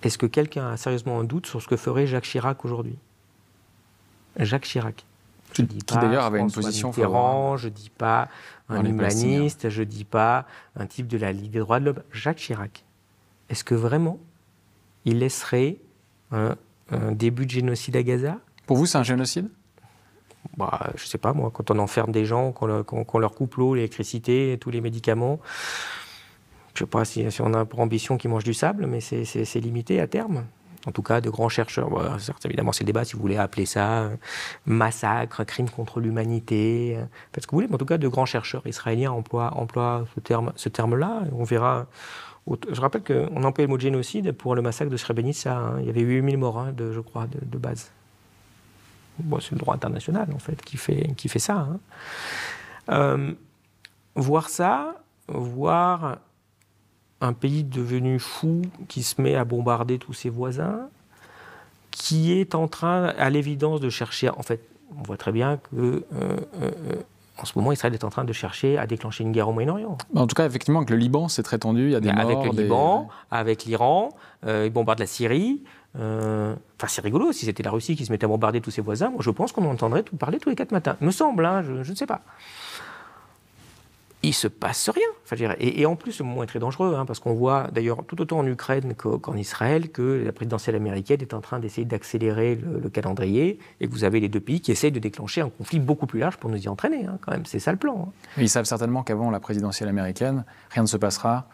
Est-ce que quelqu'un a sérieusement un doute sur ce que ferait Jacques Chirac aujourd'hui? Jacques Chirac. Je dis Qui pas d'ailleurs avait une François position Mitterrand, favorable je dis pas un dans les Palestiniens. humaniste, je dis pas un type de la Ligue des droits de l'homme. Jacques Chirac. Est-ce que vraiment il laisserait un début de génocide à Gaza? Pour vous, c'est un génocide? Bah, je sais pas moi, quand on enferme des gens, qu'on leur coupe l'eau, l'électricité, tous les médicaments, je sais pas si on a pour ambition qu'ils mangent du sable, mais c'est limité à terme. En tout cas, de grands chercheurs, voilà, certes, évidemment, c'est le débat, si vous voulez appeler ça massacre, crime contre l'humanité, faites ce que vous voulez, mais en tout cas, de grands chercheurs israéliens emploient ce terme-là. On verra. Je rappelle qu'on emploie le mot génocide pour le massacre de Srebrenica. Hein. Il y avait 8000 morts, hein, je crois, de base. Bon, c'est le droit international, en fait, qui fait ça. Hein. Voir ça, voir un pays devenu fou qui se met à bombarder tous ses voisins, qui est en train, à l'évidence, de chercher... En fait, on voit très bien que... en ce moment, Israël est en train de chercher à déclencher une guerre au Moyen-Orient. En tout cas, effectivement, avec le Liban, c'est très tendu, il y a des morts. Avec le Liban, avec l'Iran, ils bombardent la Syrie. Enfin, c'est rigolo, si c'était la Russie qui se mettait à bombarder tous ses voisins, moi je pense qu'on entendrait parler tous les 4 matins. Me semble, hein, je ne sais pas. Il ne se passe rien. Enfin, et en plus, le moment est très dangereux, hein, parce qu'on voit, d'ailleurs, tout autant en Ukraine qu'en Israël, que la présidentielle américaine est en train d'essayer d'accélérer le calendrier, et que vous avez les deux pays qui essayent de déclencher un conflit beaucoup plus large pour nous y entraîner, hein, quand même. C'est ça le plan. Hein. Mais ils savent certainement qu'avant la présidentielle américaine, rien ne se passera